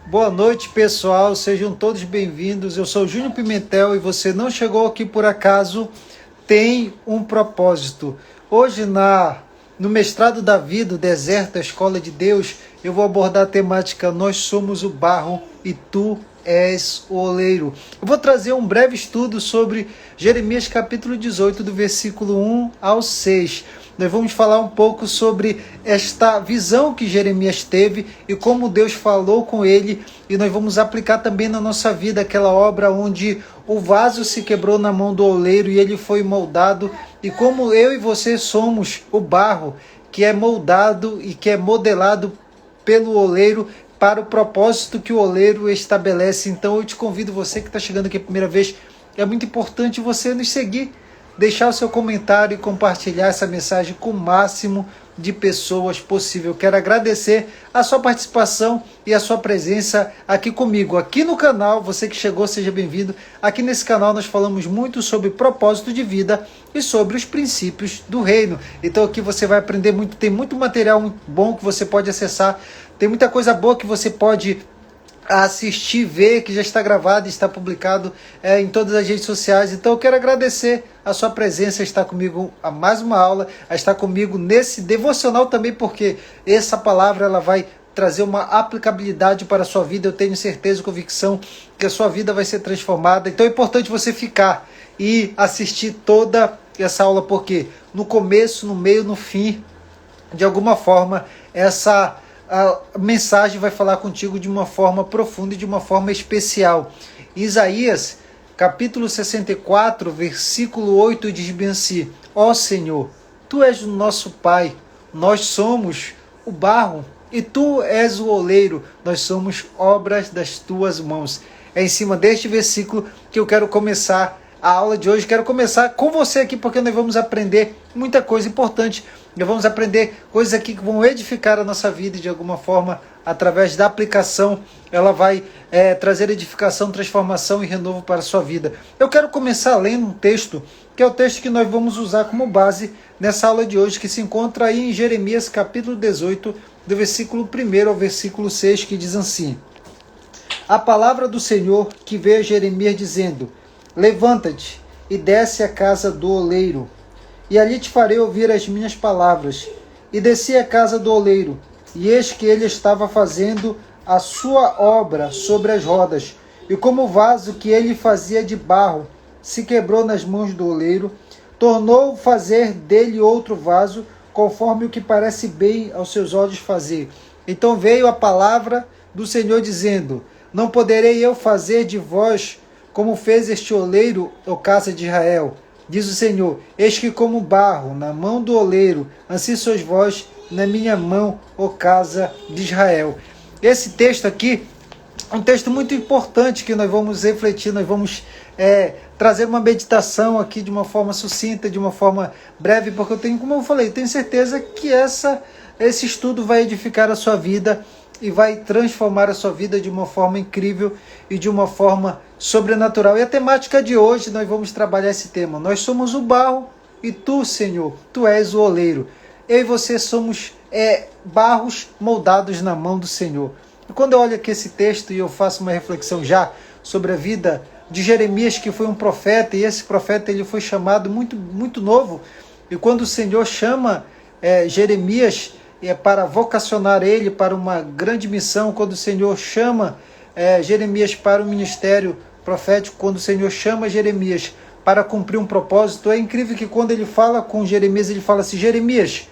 Boa noite, pessoal. Sejam todos bem-vindos. Eu sou Júnior Pimentel e você não chegou aqui por acaso, tem um propósito. Hoje, no Mestrado da Vida, o Deserto, a Escola de Deus, eu vou abordar a temática Nós somos o barro e tu és o oleiro. Eu vou trazer um breve estudo sobre Jeremias capítulo 18, do versículo 1 ao 6. Nós vamos falar um pouco sobre esta visão que Jeremias teve e como Deus falou com ele, e nós vamos aplicar também na nossa vida aquela obra onde o vaso se quebrou na mão do oleiro e ele foi moldado, e como eu e você somos o barro que é moldado e que é modelado pelo oleiro para o propósito que o oleiro estabelece. Então eu te convido, você que está chegando aqui a primeira vez, é muito importante você nos seguir, deixar o seu comentário e compartilhar essa mensagem com o máximo de pessoas possível. Eu quero agradecer a sua participação e a sua presença aqui comigo, aqui no canal. Você que chegou, seja bem-vindo. Aqui nesse canal nós falamos muito sobre propósito de vida e sobre os princípios do reino. Então aqui você vai aprender muito, tem muito material muito bom que você pode acessar, tem muita coisa boa que você pode assistir, ver, que já está gravado e está publicado em todas as redes sociais. Então eu quero agradecer a sua presença, a estar comigo a mais uma aula, a estar comigo nesse devocional também, porque essa palavra ela vai trazer uma aplicabilidade para a sua vida. Eu tenho certeza e convicção que a sua vida vai ser transformada. Então é importante você ficar e assistir toda essa aula, porque no começo, no meio, no fim, de alguma forma, a mensagem vai falar contigo de uma forma profunda e de uma forma especial. Isaías, capítulo 64, versículo 8, diz bem assim: Ó Senhor, Tu és o nosso Pai, nós somos o barro, e Tu és o oleiro, nós somos obras das Tuas mãos. É em cima deste versículo que eu quero começar a aula de hoje. Quero começar com você aqui, porque nós vamos aprender muita coisa importante. Nós vamos aprender coisas aqui que vão edificar a nossa vida, e de alguma forma, através da aplicação, ela vai trazer edificação, transformação e renovo para a sua vida. Eu quero começar lendo um texto, que é o texto que nós vamos usar como base nessa aula de hoje, que se encontra aí em Jeremias capítulo 18, do versículo 1 ao versículo 6, que diz assim: A palavra do Senhor que veio a Jeremias dizendo: Levanta-te e desce à casa do oleiro, e ali te farei ouvir as minhas palavras. E desci à casa do oleiro, e eis que ele estava fazendo a sua obra sobre as rodas, e como o vaso que ele fazia de barro se quebrou nas mãos do oleiro, tornou fazer dele outro vaso, conforme o que parece bem aos seus olhos fazer. Então veio a palavra do Senhor dizendo: Não poderei eu fazer de vós como fez este oleiro, ó casa de Israel? Diz o Senhor: Eis que como barro na mão do oleiro, assim sois vós na minha mão, ó casa de Israel. Esse texto aqui é um texto muito importante que nós vamos refletir, nós vamos trazer uma meditação aqui de uma forma sucinta, de uma forma breve, porque eu tenho, como eu falei, tenho certeza que esse estudo vai edificar a sua vida e vai transformar a sua vida de uma forma incrível e de uma forma sobrenatural. E a temática de hoje, nós vamos trabalhar esse tema. Nós somos o barro e tu, Senhor, tu és o oleiro. Eu e você somos barros moldados na mão do Senhor. E quando eu olho aqui esse texto e eu faço uma reflexão já sobre a vida de Jeremias, que foi um profeta, e esse profeta ele foi chamado muito, muito novo. E quando o Senhor chama Jeremias para vocacionar ele para uma grande missão, quando o Senhor chama Jeremias para o ministério profético, quando o Senhor chama Jeremias para cumprir um propósito, é incrível que quando ele fala com Jeremias, ele fala assim: Jeremias,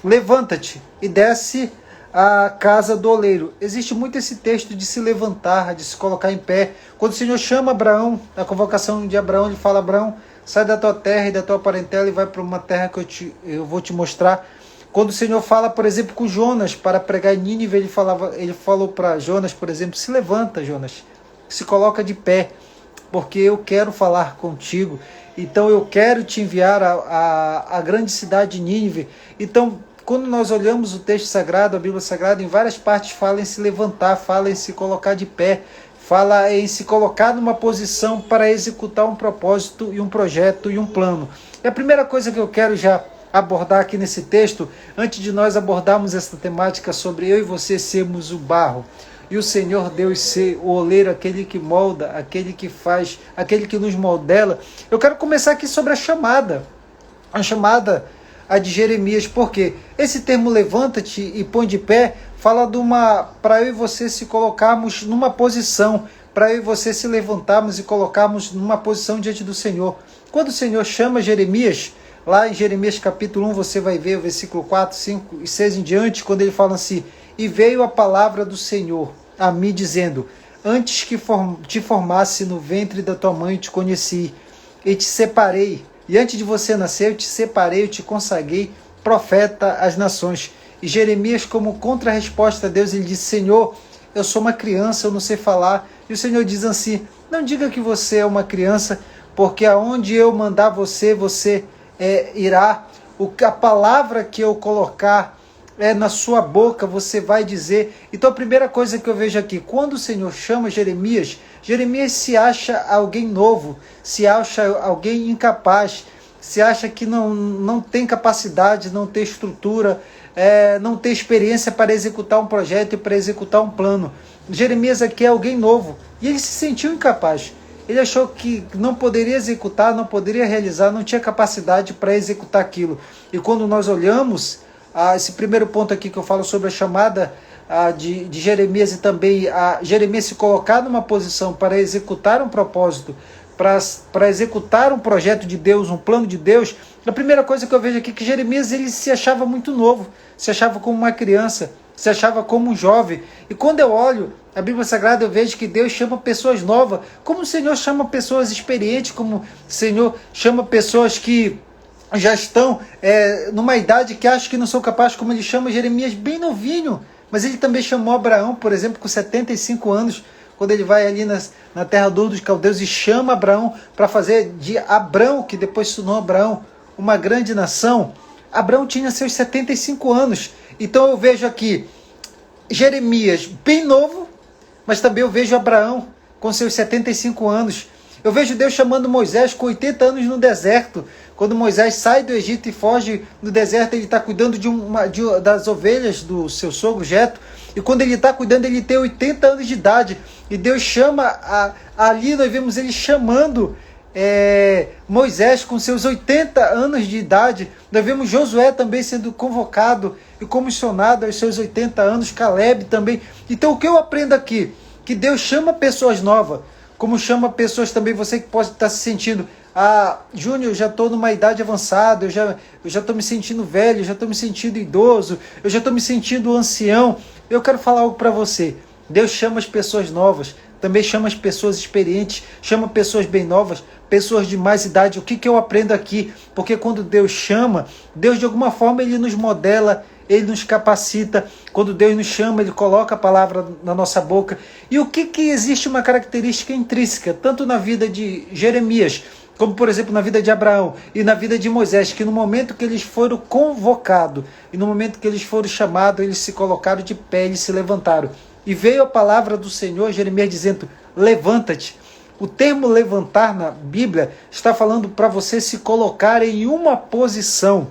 levanta-te e desce à casa do oleiro. Existe muito esse texto de se levantar, de se colocar em pé. Quando o Senhor chama Abraão, na convocação de Abraão, ele fala: Abraão, sai da tua terra e da tua parentela e vai para uma terra que eu vou te mostrar. Quando o Senhor fala, por exemplo, com Jonas para pregar em Nínive, ele falou para Jonas, por exemplo: se levanta, Jonas, se coloca de pé, porque eu quero falar contigo. Então eu quero te enviar à grande cidade de Nínive. Então, quando nós olhamos o texto sagrado, a Bíblia Sagrada, em várias partes fala em se levantar, fala em se colocar de pé, fala em se colocar numa posição para executar um propósito e um projeto e um plano. E a primeira coisa que eu quero já abordar aqui nesse texto, antes de nós abordarmos essa temática sobre eu e você sermos o barro, e o Senhor Deus ser o oleiro, aquele que molda, aquele que faz, aquele que nos modela. Eu quero começar aqui sobre a chamada a de Jeremias, porque esse termo levanta-te e põe de pé fala de para eu e você se colocarmos numa posição, para eu e você se levantarmos e colocarmos numa posição diante do Senhor. Quando o Senhor chama Jeremias, lá em Jeremias capítulo 1, você vai ver o versículo 4, 5 e 6 em diante, quando ele fala assim: e veio a palavra do Senhor a mim, dizendo, antes que te formasse no ventre da tua mãe, te conheci, e te separei, e antes de você nascer, eu te separei, eu te consagrei profeta às nações. E Jeremias, como contra-resposta a Deus, ele disse: Senhor, eu sou uma criança, eu não sei falar. E o Senhor diz assim: não diga que você é uma criança, porque aonde eu mandar você, você irá. A palavra que eu colocar na sua boca, você vai dizer. Então a primeira coisa que eu vejo aqui, quando o Senhor chama Jeremias, Jeremias se acha alguém novo, se acha alguém incapaz, se acha que não tem capacidade, não tem estrutura, não tem experiência para executar um projeto e para executar um plano. Jeremias aqui é alguém novo e ele se sentiu incapaz. Ele achou que não poderia executar, não poderia realizar, não tinha capacidade para executar aquilo. E quando nós olhamos esse primeiro ponto aqui que eu falo sobre a chamada de Jeremias, e também Jeremias se colocar numa posição para executar um propósito, para executar um projeto de Deus, um plano de Deus, a primeira coisa que eu vejo aqui é que Jeremias ele se achava muito novo, se achava como uma criança, se achava como um jovem. E quando eu olho a Bíblia Sagrada, eu vejo que Deus chama pessoas novas, como o Senhor chama pessoas experientes, como o Senhor chama pessoas que já estão numa idade que acham que não são capazes, como ele chama Jeremias bem novinho. Mas ele também chamou Abraão, por exemplo, com 75 anos, quando ele vai ali na terra dos caldeus e chama Abraão para fazer de Abrão, que depois se tornou Abraão, uma grande nação. Abraão tinha seus 75 anos. Então eu vejo aqui Jeremias bem novo, mas também eu vejo Abraão com seus 75 anos. Eu vejo Deus chamando Moisés com 80 anos no deserto. Quando Moisés sai do Egito e foge no deserto, ele está cuidando das ovelhas do seu sogro Jetro. E quando ele está cuidando, ele tem 80 anos de idade. E Deus chama, ali nós vemos ele chamando Moisés com seus 80 anos de idade. Nós vemos Josué também sendo convocado e comissionado aos seus 80 anos, Caleb também. Então o que eu aprendo aqui? Que Deus chama pessoas novas, como chama pessoas também, você que pode estar se sentindo, Júnior, eu já estou numa idade avançada, eu já estou me sentindo velho, eu já estou me sentindo idoso, eu já estou me sentindo ancião. Eu quero falar algo para você. Deus chama as pessoas novas, também chama as pessoas experientes, chama pessoas bem novas, pessoas de mais idade. O que eu aprendo aqui? Porque quando Deus chama, Deus de alguma forma ele nos modela, ele nos capacita. Quando Deus nos chama, ele coloca a palavra na nossa boca. E o que existe uma característica intrínseca, tanto na vida de Jeremias, como por exemplo na vida de Abraão e na vida de Moisés, que no momento que eles foram convocados e no momento que eles foram chamados, eles se colocaram de pé, eles se levantaram. E veio a palavra do Senhor, Jeremias, dizendo: levanta-te. O termo levantar na Bíblia está falando para você se colocar em uma posição.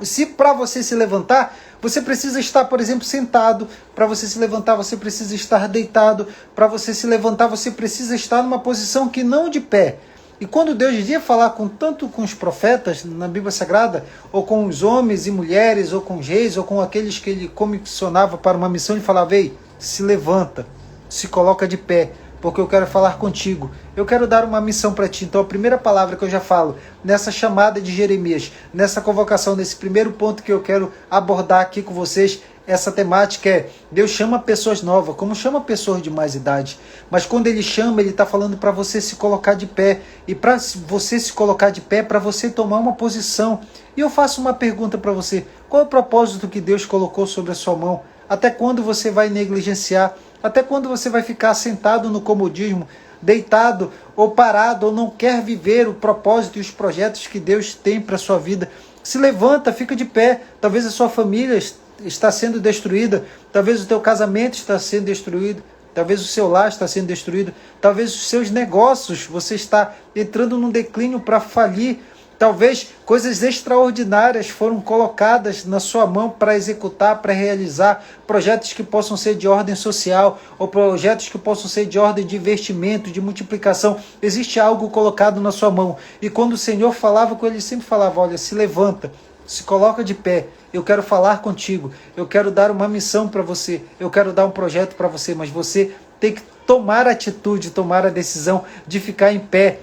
Se para você se levantar, você precisa estar, por exemplo, sentado. Para você se levantar, você precisa estar deitado. Para você se levantar, você precisa estar numa posição que não de pé. E quando Deus ia falar tanto com os profetas na Bíblia Sagrada, ou com os homens e mulheres, ou com os reis, ou com aqueles que ele comissionava para uma missão, ele falava: ei, se levanta, se coloca de pé, porque eu quero falar contigo. Eu quero dar uma missão para ti. Então a primeira palavra que eu já falo, nessa chamada de Jeremias, nessa convocação, nesse primeiro ponto que eu quero abordar aqui com vocês, essa temática é: Deus chama pessoas novas, como chama pessoas de mais idade. Mas quando ele chama, ele está falando para você se colocar de pé. E para você se colocar de pé, para você tomar uma posição. E eu faço uma pergunta para você: qual é o propósito que Deus colocou sobre a sua mão? Até quando você vai negligenciar? Até quando você vai ficar sentado no comodismo, deitado ou parado, ou não quer viver o propósito e os projetos que Deus tem para a sua vida? Se levanta, fica de pé. Talvez a sua família está sendo destruída, talvez o teu casamento está sendo destruído, talvez o seu lar está sendo destruído, talvez os seus negócios, você está entrando num declínio para falir, Talvez coisas extraordinárias foram colocadas na sua mão para executar, para realizar projetos que possam ser de ordem social ou projetos que possam ser de ordem de investimento, de multiplicação. Existe algo colocado na sua mão. E quando o Senhor falava com ele, sempre falava: olha, se levanta, se coloca de pé, eu quero falar contigo, eu quero dar uma missão para você, eu quero dar um projeto para você, mas você tem que tomar a atitude, tomar a decisão de ficar em pé,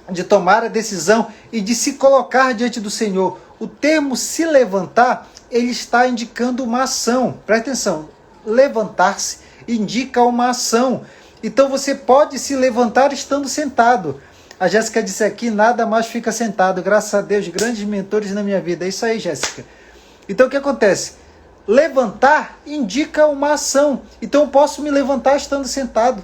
de tomar a decisão e de se colocar diante do Senhor. O termo se levantar, ele está indicando uma ação. Presta atenção, levantar-se indica uma ação. Então você pode se levantar estando sentado. A Jéssica disse aqui: nada mais fica sentado. Graças a Deus, grandes mentores na minha vida. É isso aí, Jéssica. Então o que acontece? Levantar indica uma ação. Então eu posso me levantar estando sentado.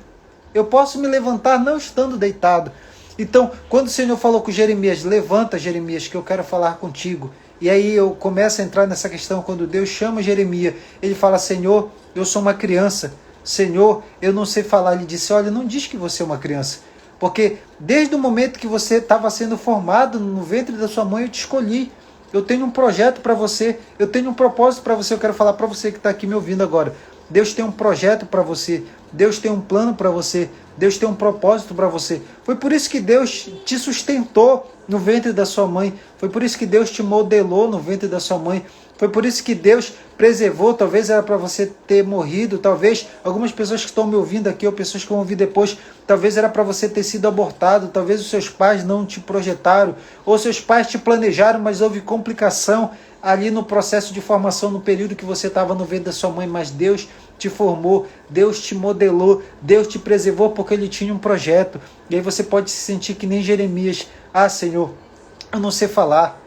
Eu posso me levantar não estando deitado. Então, quando o Senhor falou com Jeremias: levanta, Jeremias, que eu quero falar contigo. E aí eu começo a entrar nessa questão. Quando Deus chama Jeremias, ele fala: Senhor, eu sou uma criança. Senhor, eu não sei falar. Ele disse: olha, não diz que você é uma criança. Porque desde o momento que você estava sendo formado no ventre da sua mãe, eu te escolhi. Eu tenho um projeto para você. Eu tenho um propósito para você. Eu quero falar para você que está aqui me ouvindo agora. Deus tem um projeto para você. Deus tem um plano para você. Deus tem um propósito para você. Foi por isso que Deus te sustentou no ventre da sua mãe. Foi por isso que Deus te modelou no ventre da sua mãe. Foi por isso que Deus preservou. Talvez era para você ter morrido. Talvez algumas pessoas que estão me ouvindo aqui, ou pessoas que vão ouvir depois, talvez era para você ter sido abortado. Talvez os seus pais não te projetaram. Ou seus pais te planejaram, mas houve complicação ali no processo de formação, no período que você estava no ventre da sua mãe. Mas Deus te formou, Deus te modelou, Deus te preservou porque Ele tinha um projeto. E aí você pode se sentir que nem Jeremias: ah, Senhor, eu não sei falar.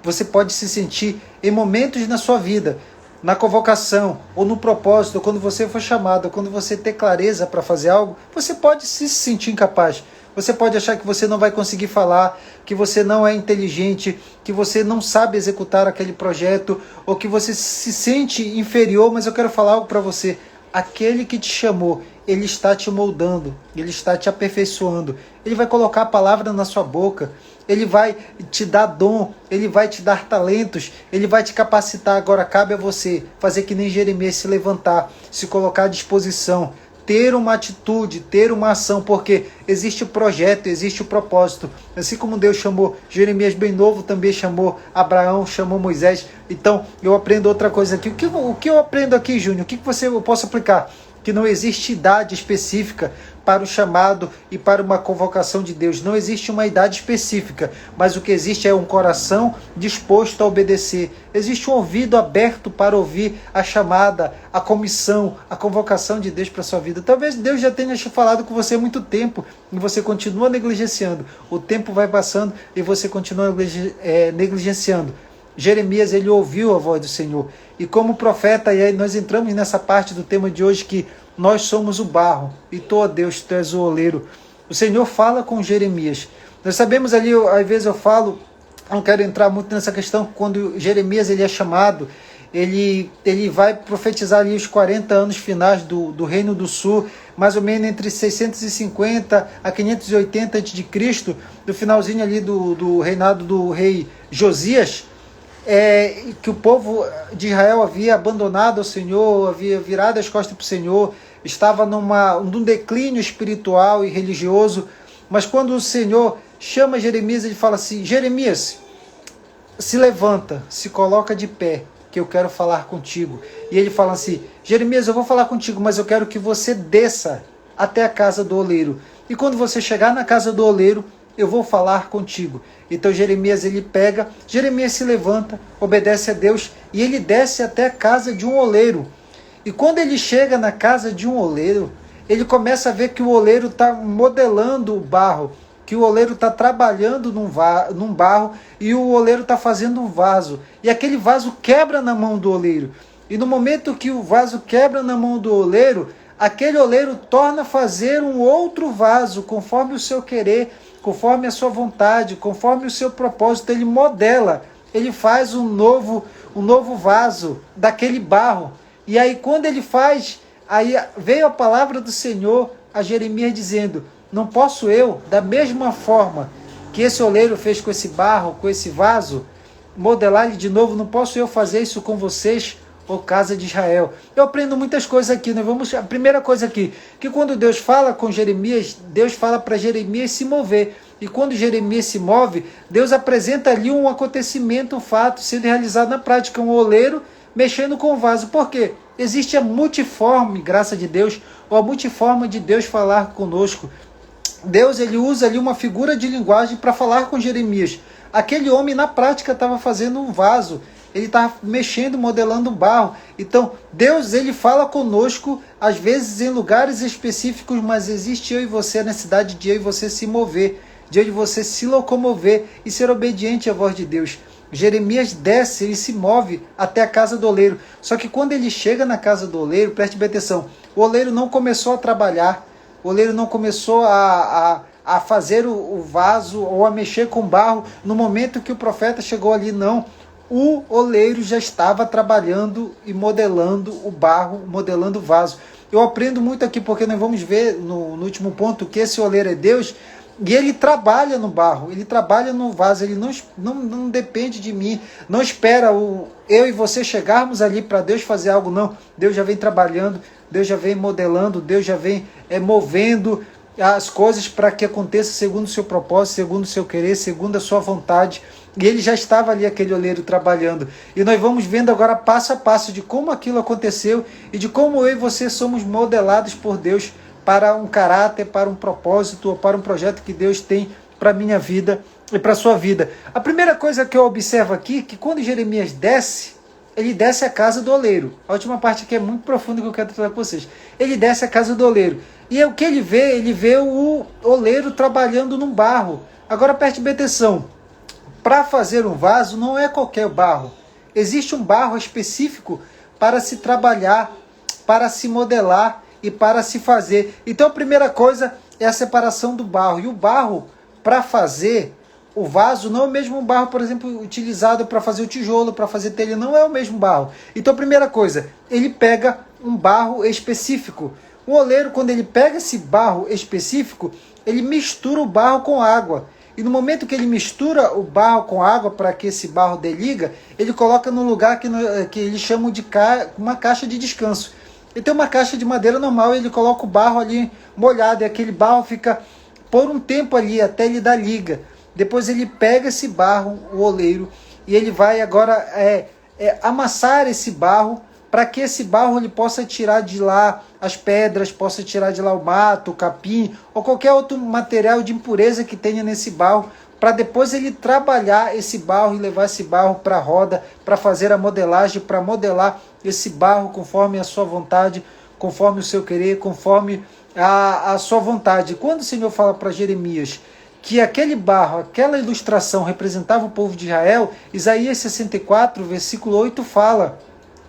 Você pode se sentir em momentos na sua vida, na convocação, ou no propósito, ou quando você for chamado, ou quando você ter clareza para fazer algo, você pode se sentir incapaz. Você pode achar que você não vai conseguir falar, que você não é inteligente, que você não sabe executar aquele projeto, ou que você se sente inferior. Mas eu quero falar algo para você. Aquele que te chamou, Ele está te moldando, Ele está te aperfeiçoando. Ele vai colocar a palavra na sua boca, Ele vai te dar dom, Ele vai te dar talentos, Ele vai te capacitar. Agora cabe a você fazer que nem Jeremias: se levantar, se colocar à disposição, ter uma atitude, ter uma ação, porque existe o projeto, existe o propósito. Assim como Deus chamou Jeremias bem novo, também chamou Abraão, chamou Moisés. Então eu aprendo outra coisa aqui. O que eu aprendo aqui, Júnior? O que eu posso aplicar? Que não existe idade específica para o chamado e para uma convocação de Deus. Não existe uma idade específica, mas o que existe é um coração disposto a obedecer. Existe um ouvido aberto para ouvir a chamada, a comissão, a convocação de Deus para a sua vida. Talvez Deus já tenha falado com você há muito tempo e você continua negligenciando. O tempo vai passando e você continua negligenciando. Jeremias, ele ouviu a voz do Senhor. E como profeta, e aí nós entramos nessa parte do tema de hoje, que nós somos o barro e tu, ó Deus, tu és o oleiro. O Senhor fala com Jeremias. Nós sabemos ali, às vezes eu falo, não quero entrar muito nessa questão, quando Jeremias ele é chamado, ele vai profetizar ali os 40 anos finais do Reino do Sul, mais ou menos entre 650 a 580 a.C., do finalzinho ali do reinado do rei Josias. Que o povo de Israel havia abandonado o Senhor, havia virado as costas para o Senhor, estava num declínio espiritual e religioso. Mas quando o Senhor chama Jeremias, ele fala assim: Jeremias, se levanta, se coloca de pé, que eu quero falar contigo. E ele fala assim: Jeremias, eu vou falar contigo, mas eu quero que você desça até a casa do oleiro. E quando você chegar na casa do oleiro, eu vou falar contigo. Então Jeremias Jeremias se levanta, obedece a Deus e ele desce até a casa de um oleiro. E quando ele chega na casa de um oleiro, ele começa a ver que o oleiro está modelando o barro, que o oleiro está trabalhando num barro e o oleiro está fazendo um vaso. E aquele vaso quebra na mão do oleiro. E no momento que o vaso quebra na mão do oleiro, aquele oleiro torna a fazer um outro vaso, conforme o seu querer, conforme a sua vontade, conforme o seu propósito. Ele modela, ele faz um novo vaso daquele barro. E aí quando ele faz, aí veio a palavra do Senhor a Jeremias dizendo: não posso eu, da mesma forma, que esse oleiro fez com esse barro, com esse vaso, modelar ele de novo. Não posso eu fazer isso com vocês, ó casa de Israel? Eu aprendo muitas coisas aqui, né? A primeira coisa aqui, que quando Deus fala com Jeremias, Deus fala para Jeremias se mover. E quando Jeremias se move, Deus apresenta ali um acontecimento, um fato sendo realizado na prática, um oleiro mexendo com o vaso. Por quê? Existe a multiforme graça de Deus, ou a multiforme de Deus falar conosco. Deus, ele usa ali uma figura de linguagem para falar com Jeremias. Aquele homem na prática estava fazendo um vaso, ele estava mexendo, modelando um barro. Então Deus, ele fala conosco às vezes em lugares específicos, mas existe eu e você a necessidade de eu e você se mover, de eu e você se locomover e ser obediente à voz de Deus. Jeremias desce, ele se move até a casa do oleiro. Só que quando ele chega na casa do oleiro, preste bem atenção, o oleiro não começou a trabalhar, o oleiro não começou a fazer o vaso ou a mexer com barro no momento que o profeta chegou ali, não. O oleiro já estava trabalhando e modelando o barro, modelando o vaso. Eu aprendo muito aqui porque nós vamos ver no último ponto que esse oleiro é Deus. E ele trabalha no barro, ele trabalha no vaso, ele não depende de mim, não espera eu e você chegarmos ali para Deus fazer algo, não. Deus já vem trabalhando, Deus já vem modelando, Deus já vem movendo as coisas para que aconteça segundo o seu propósito, segundo o seu querer, segundo a sua vontade. E ele já estava ali, aquele oleiro, trabalhando. E nós vamos vendo agora passo a passo de como aquilo aconteceu e de como eu e você somos modelados por Deus para um caráter, para um propósito ou para um projeto que Deus tem para a minha vida e para a sua vida. A primeira coisa que eu observo aqui é que quando Jeremias desce, ele desce a casa do oleiro. A última parte aqui é muito profunda que eu quero tratar com vocês. Ele desce a casa do oleiro. E o que ele vê o oleiro trabalhando num barro. Agora preste bem atenção. Para fazer um vaso não é qualquer barro. Existe um barro específico para se trabalhar, para se modelar e para se fazer. Então a primeira coisa é a separação do barro. E o barro, para fazer o vaso, não é o mesmo barro, por exemplo, utilizado para fazer o tijolo, para fazer telha, não é o mesmo barro. Então a primeira coisa, ele pega um barro específico. O oleiro, quando ele pega esse barro específico, ele mistura o barro com água. E no momento que ele mistura o barro com água para que esse barro dê liga, ele coloca no lugar que eles chamam de uma caixa de descanso. Ele tem uma caixa de madeira normal, ele coloca o barro ali molhado, e aquele barro fica por um tempo ali, até ele dar liga. Depois ele pega esse barro, o oleiro, e ele vai agora amassar esse barro, para que esse barro ele possa tirar de lá as pedras, possa tirar de lá o mato, o capim, ou qualquer outro material de impureza que tenha nesse barro, para depois ele trabalhar esse barro e levar esse barro para a roda, para fazer a modelagem, para modelar esse barro conforme a sua vontade, conforme o seu querer, conforme a sua vontade. Quando o Senhor fala para Jeremias que aquele barro, aquela ilustração representava o povo de Israel, Isaías 64, versículo 8 fala,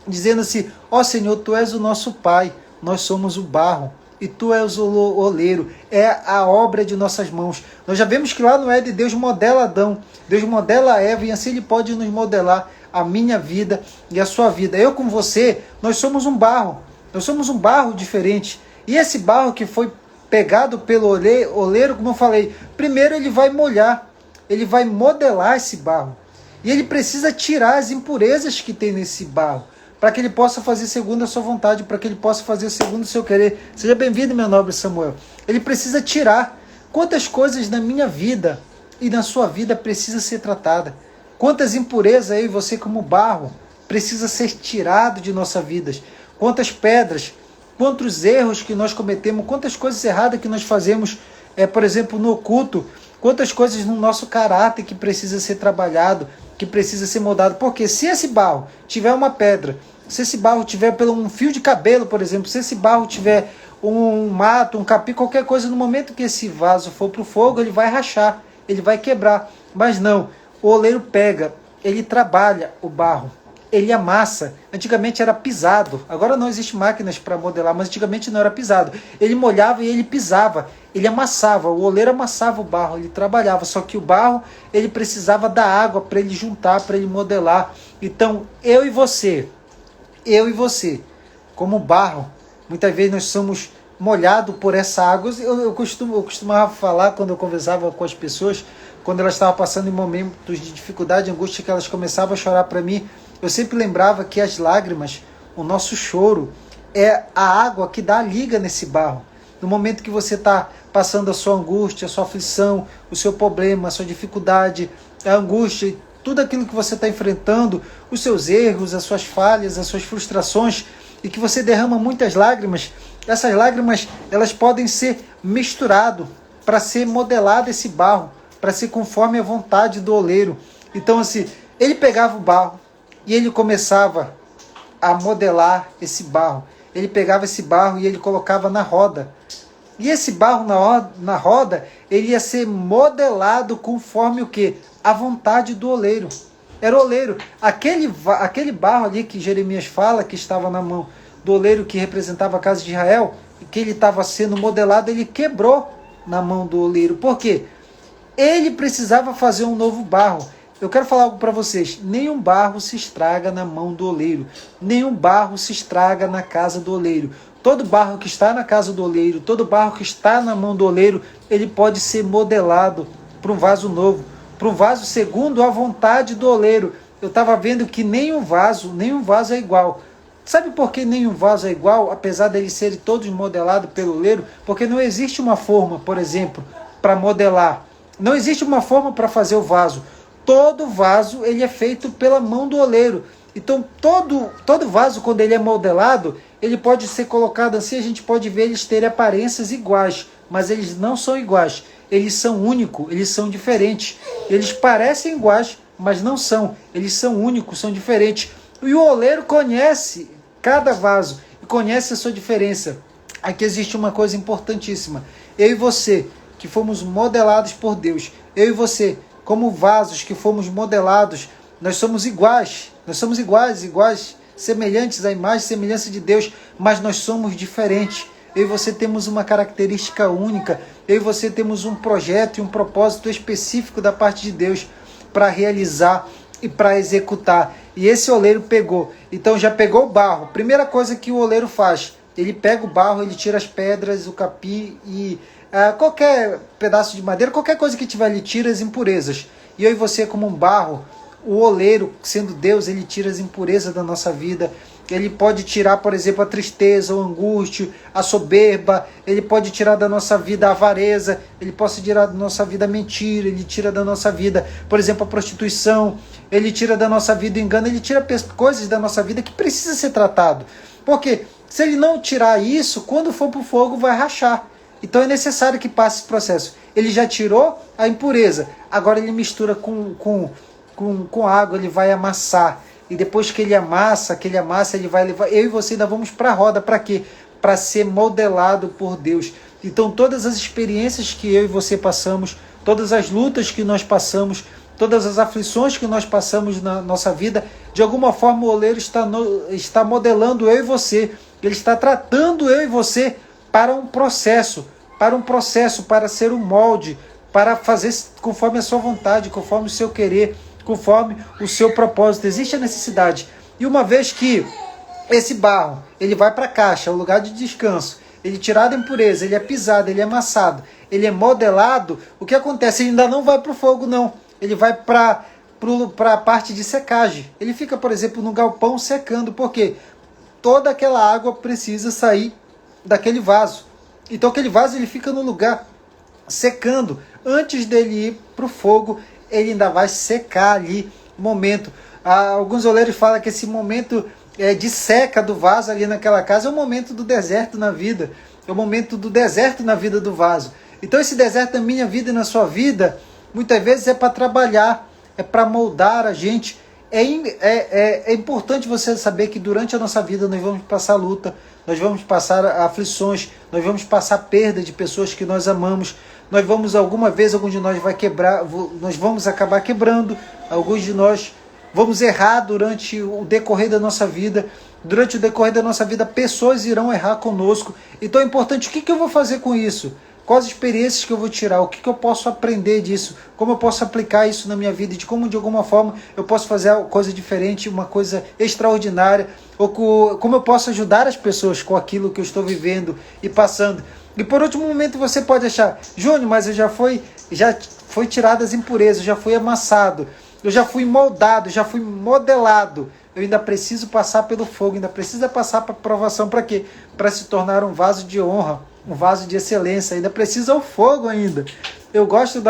dizendo assim: ó Senhor, Tu és o nosso Pai, nós somos o barro, e Tu és o oleiro, é a obra de nossas mãos. Nós já vemos que lá no Éden Deus modela Adão, Deus modela Eva, e assim Ele pode nos modelar a minha vida e a sua vida. Eu com você, nós somos um barro diferente. E esse barro que foi pegado pelo oleiro, como eu falei, primeiro ele vai molhar, ele vai modelar esse barro. E ele precisa tirar as impurezas que tem nesse barro, para que ele possa fazer segundo a sua vontade, para que ele possa fazer segundo o seu querer. Seja bem-vindo, meu nobre Samuel. Ele precisa tirar. Quantas coisas na minha vida e na sua vida precisa ser tratada? Quantas impurezas eu e você como barro precisa ser tirado de nossas vidas? Quantas pedras, quantos erros que nós cometemos, quantas coisas erradas que nós fazemos, por exemplo, no culto, quantas coisas no nosso caráter que precisa ser trabalhado, que precisa ser moldado. Porque se esse barro tiver uma pedra, se esse barro tiver um fio de cabelo, por exemplo, se esse barro tiver um mato, um capim, qualquer coisa, no momento que esse vaso for para o fogo, ele vai rachar, ele vai quebrar. Mas não, o oleiro pega, ele trabalha o barro, ele amassa. Antigamente era pisado, agora não existe máquinas para modelar, mas antigamente não era pisado. Ele molhava e ele pisava, ele amassava, o oleiro amassava o barro, ele trabalhava, só que o barro, ele precisava da água para ele juntar, para ele modelar. Então, eu e você, como barro, muitas vezes nós somos molhado por essa água. Eu costumava falar, quando eu conversava com as pessoas, quando elas estavam passando em momentos de dificuldade, angústia, que elas começavam a chorar para mim, eu sempre lembrava que as lágrimas, o nosso choro, é a água que dá a liga nesse barro. No momento que você está passando a sua angústia, a sua aflição, o seu problema, a sua dificuldade, a angústia, tudo aquilo que você está enfrentando, os seus erros, as suas falhas, as suas frustrações, e que você derrama muitas lágrimas, essas lágrimas elas podem ser misturadas para ser modelado esse barro, para ser conforme a vontade do oleiro. Então assim, ele pegava o barro e ele começava a modelar esse barro. Ele pegava esse barro e ele colocava na roda. E esse barro na roda, ele ia ser modelado conforme o quê? A vontade do oleiro. Era o oleiro. Aquele barro ali que Jeremias fala, que estava na mão do oleiro que representava a casa de Israel, que ele estava sendo modelado, ele quebrou na mão do oleiro. Por quê? Ele precisava fazer um novo barro. Eu quero falar algo para vocês. Nenhum barro se estraga na mão do oleiro. Nenhum barro se estraga na casa do oleiro. Todo barro que está na casa do oleiro, todo barro que está na mão do oleiro, ele pode ser modelado para um vaso novo, para um vaso segundo a vontade do oleiro. Eu estava vendo que nenhum vaso é igual. Sabe por que nenhum vaso é igual, apesar de eles serem todos modelados pelo oleiro? Porque não existe uma forma, por exemplo, para modelar. Não existe uma forma para fazer o vaso. Todo vaso ele é feito pela mão do oleiro. Então todo vaso, quando ele é modelado, ele pode ser colocado assim, a gente pode ver eles terem aparências iguais, mas eles não são iguais. Eles são únicos, eles são diferentes. Eles parecem iguais, mas não são. Eles são únicos, são diferentes. E o oleiro conhece cada vaso e conhece a sua diferença. Aqui existe uma coisa importantíssima. Eu e você, que fomos modelados por Deus, eu e você, como vasos que fomos modelados, nós somos iguais. Nós somos iguais, semelhantes à imagem e semelhança de Deus, mas nós somos diferentes. Eu e você temos uma característica única. Eu e você temos um projeto e um propósito específico da parte de Deus para realizar e para executar. E esse oleiro pegou. Então já pegou o barro. Primeira coisa que o oleiro faz, ele pega o barro, ele tira as pedras, o capim e qualquer pedaço de madeira, qualquer coisa que tiver ali, tira as impurezas. E eu e você, como um barro, o oleiro, sendo Deus, ele tira as impurezas da nossa vida. Ele pode tirar, por exemplo, a tristeza, a angústia, a soberba. Ele pode tirar da nossa vida a avareza. Ele pode tirar da nossa vida a mentira. Ele tira da nossa vida, por exemplo, a prostituição. Ele tira da nossa vida o engano. Ele tira coisas da nossa vida que precisa ser tratado. Porque se ele não tirar isso, quando for para o fogo vai rachar. Então é necessário que passe esse processo. Ele já tirou a impureza. Agora ele mistura com água, ele vai amassar. E depois que ele amassa, ele vai levar. Eu e você ainda vamos para a roda. Para quê? Para ser modelado por Deus. Então todas as experiências que eu e você passamos, todas as lutas que nós passamos, todas as aflições que nós passamos na nossa vida, de alguma forma o oleiro está modelando eu e você. Ele está tratando eu e você para um processo, para ser um molde, para fazer conforme a sua vontade, conforme o seu querer, conforme o seu propósito. Existe a necessidade. E uma vez que esse barro ele vai para a caixa, o lugar de descanso, ele é tirado a impureza, ele é pisado, ele é amassado, ele é modelado, o que acontece? Ele ainda não vai para o fogo, não. Ele vai para a parte de secagem. Ele fica, por exemplo, no galpão secando. Por quê? Toda aquela água precisa sair daquele vaso. Então aquele vaso ele fica no lugar secando. Antes dele ir para o fogo, ele ainda vai secar ali o momento. Alguns oleiros falam que esse momento de seca do vaso ali naquela casa é o momento do deserto na vida. É o momento do deserto na vida do vaso. Então esse deserto na minha vida e na sua vida, muitas vezes é para trabalhar, é para moldar a gente. É importante você saber que durante a nossa vida nós vamos passar luta, nós vamos passar aflições, nós vamos passar perda de pessoas que nós amamos. Nós vamos, alguma vez, alguns de nós vai quebrar, nós vamos acabar quebrando, alguns de nós vamos errar durante o decorrer da nossa vida. Durante o decorrer da nossa vida, pessoas irão errar conosco. Então é importante, o que eu vou fazer com isso? Quais experiências que eu vou tirar? O que eu posso aprender disso? Como eu posso aplicar isso na minha vida? De como, de alguma forma, eu posso fazer uma coisa diferente, uma coisa extraordinária? Ou como eu posso ajudar as pessoas com aquilo que eu estou vivendo e passando? E por último momento você pode achar, Júnior, mas já foi tirado as impurezas, já fui amassado, eu já fui moldado, já fui modelado. Eu ainda preciso passar pelo fogo, ainda precisa passar para provação. Para quê? Para se tornar um vaso de honra, um vaso de excelência. Ainda precisa o fogo ainda. Eu gosto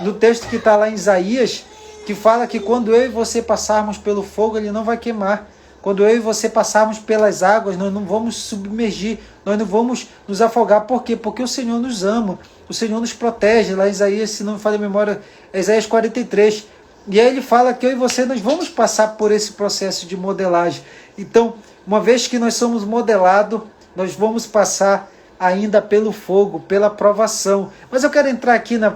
do texto que está lá em Isaías, que fala que quando eu e você passarmos pelo fogo, ele não vai queimar. Quando eu e você passarmos pelas águas, nós não vamos submergir, nós não vamos nos afogar. Por quê? Porque o Senhor nos ama, o Senhor nos protege. Lá em Isaías, se não me falha a memória, é Isaías 43. E aí ele fala que eu e você, nós vamos passar por esse processo de modelagem. Então, uma vez que nós somos modelados, nós vamos passar ainda pelo fogo, pela provação. Mas eu quero entrar aqui na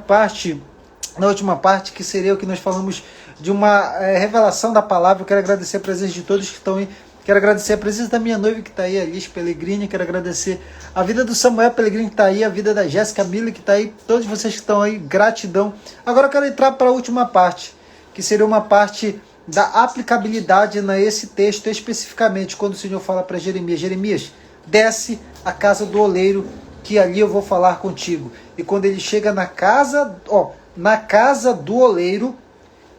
última parte, que seria o que nós falamos de uma revelação da palavra. Eu quero agradecer a presença de todos que estão aí. Quero agradecer a presença da minha noiva que está aí, a Liz Pellegrini. Quero agradecer a vida do Samuel Pellegrini que está aí, a vida da Jéssica Miller que está aí, todos vocês que estão aí, gratidão. Agora eu quero entrar para a última parte, que seria uma parte da aplicabilidade nesse texto especificamente, quando o Senhor fala para Jeremias, Jeremias, desce a casa do oleiro, que ali eu vou falar contigo. E quando ele chega na casa do oleiro,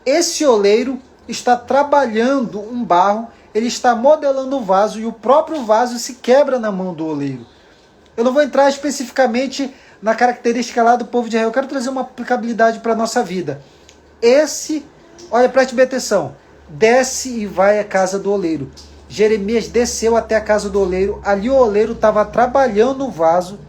esse oleiro está trabalhando um barro, ele está modelando o vaso, e o próprio vaso se quebra na mão do oleiro. Eu não vou entrar especificamente na característica lá do povo de Israel, eu quero trazer uma aplicabilidade para a nossa vida. Olha, preste bem atenção, desce e vai à casa do oleiro. Jeremias desceu até a casa do oleiro, ali o oleiro estava trabalhando o vaso,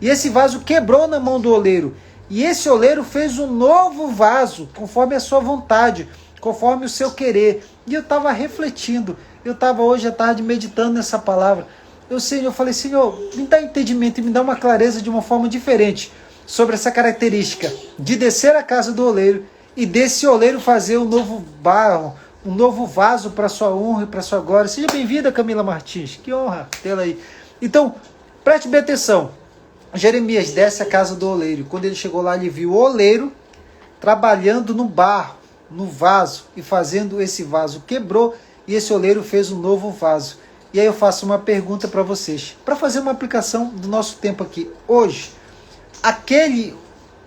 e esse vaso quebrou na mão do oleiro. E esse oleiro fez um novo vaso, conforme a sua vontade, conforme o seu querer. E eu estava refletindo, eu estava hoje à tarde meditando nessa palavra. Eu falei, Senhor, me dá entendimento e me dá uma clareza de uma forma diferente sobre essa característica de descer à casa do oleiro e desse oleiro fazer um novo barro, um novo vaso para sua honra e para sua glória. Seja bem-vinda, Camila Martins, que honra tê-la aí. Então, preste bem atenção. Jeremias desce à casa do oleiro. Quando ele chegou lá, ele viu o oleiro trabalhando no barro, no vaso, e fazendo esse vaso. Quebrou e esse oleiro fez um novo vaso. E aí eu faço uma pergunta para vocês, para fazer uma aplicação do nosso tempo aqui. Hoje,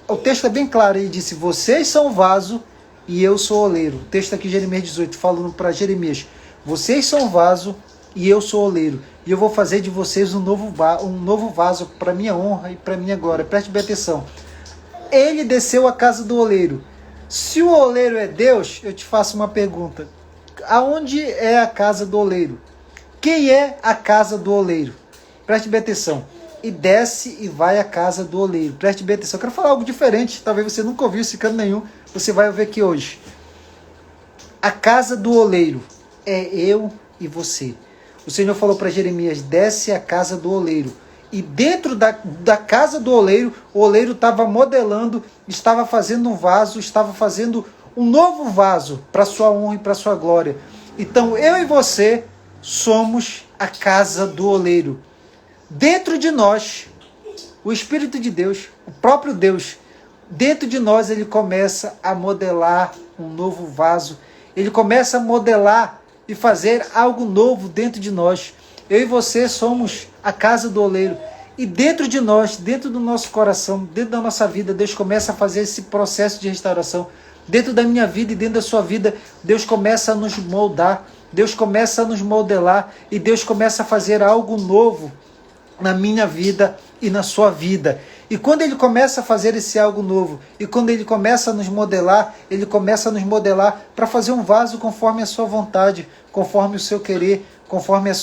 o texto é bem claro, ele disse, vocês são o vaso e eu sou o oleiro. O texto aqui, Jeremias 18, falando para Jeremias, vocês são o vaso e eu sou o oleiro. E eu vou fazer de vocês um novo vaso para minha honra e para minha glória. Preste bem atenção. Ele desceu à casa do oleiro. Se o oleiro é Deus, eu te faço uma pergunta. Aonde é a casa do oleiro? Quem é a casa do oleiro? Preste bem atenção. E desce e vai à casa do oleiro. Preste bem atenção. Eu quero falar algo diferente. Talvez você nunca ouviu esse canto nenhum. Você vai ouvir aqui hoje. A casa do oleiro é eu e você. O Senhor falou para Jeremias, desce à casa do oleiro. E dentro da casa do oleiro, o oleiro estava modelando, estava fazendo um vaso, estava fazendo um novo vaso para sua honra e para sua glória. Então eu e você somos a casa do oleiro. Dentro de nós, o Espírito de Deus, o próprio Deus, dentro de nós ele começa a modelar um novo vaso. Ele começa a modelar e fazer algo novo dentro de nós. Eu e você somos a casa do oleiro. E dentro de nós, dentro do nosso coração, dentro da nossa vida, Deus começa a fazer esse processo de restauração. Dentro da minha vida e dentro da sua vida, Deus começa a nos moldar. Deus começa a nos modelar. E Deus começa a fazer algo novo na minha vida e na sua vida. E quando Ele começa a fazer esse algo novo, e quando Ele começa a nos modelar, Ele começa a nos modelar para fazer um vaso conforme a sua vontade, conforme o seu querer, conforme o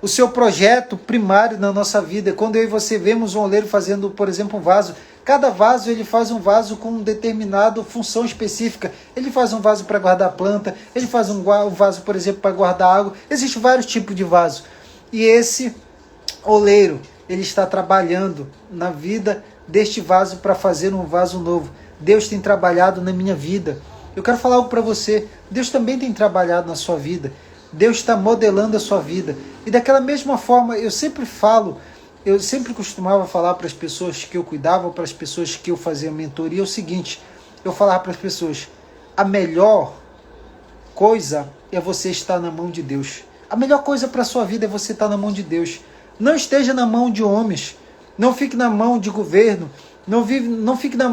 seu projeto primário na nossa vida. Quando eu e você vemos um oleiro fazendo, por exemplo, um vaso, cada vaso ele faz um vaso com uma determinada função específica. Ele faz um vaso para guardar a planta, ele faz um vaso, por exemplo, para guardar água. Existem vários tipos de vaso. E esse oleiro, ele está trabalhando na vida deste vaso para fazer um vaso novo. Deus tem trabalhado na minha vida. Eu quero falar algo para você. Deus também tem trabalhado na sua vida. Deus está modelando a sua vida. E daquela mesma forma, eu sempre falo eu sempre costumava falar para as pessoas que eu cuidava, para as pessoas que eu fazia mentoria, o seguinte, eu falava para as pessoas, a melhor coisa é você estar na mão de Deus. A melhor coisa para a sua vida é você estar na mão de Deus. Não esteja na mão de homens, não fique na mão de governo, não fique na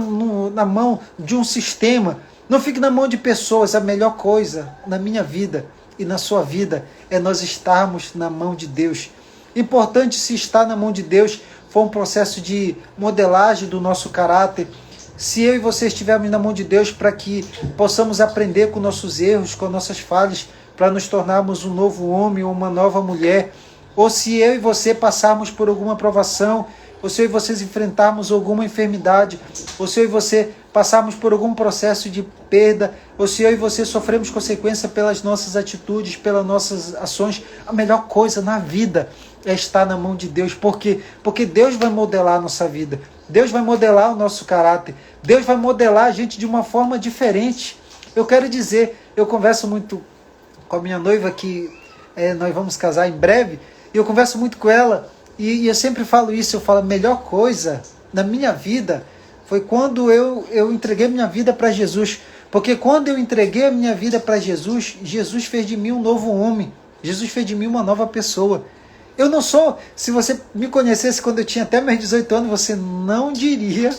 mão de um sistema, não fique na mão de pessoas. A melhor coisa na minha vida e na sua vida é nós estarmos na mão de Deus. Importante se estar na mão de Deus foi um processo de modelagem do nosso caráter. Se eu e você estivermos na mão de Deus para que possamos aprender com nossos erros, com nossas falhas, para nos tornarmos um novo homem ou uma nova mulher, ou se eu e você passarmos por alguma provação, ou se eu e vocês enfrentarmos alguma enfermidade, ou se eu e você passarmos por algum processo de perda, ou se eu e você sofremos consequência pelas nossas atitudes, pelas nossas ações, a melhor coisa na vida é estar na mão de Deus. Por quê? Porque Deus vai modelar a nossa vida, Deus vai modelar o nosso caráter, Deus vai modelar a gente de uma forma diferente. Eu quero dizer, eu converso muito com a minha noiva, que nós vamos casar em breve, e eu converso muito com ela, e eu sempre falo isso, eu falo, a melhor coisa na minha vida foi quando eu entreguei minha vida para Jesus. Porque quando eu entreguei a minha vida para Jesus, Jesus fez de mim um novo homem, Jesus fez de mim uma nova pessoa. Eu não sou, se você me conhecesse quando eu tinha até meus 18 anos, você não diria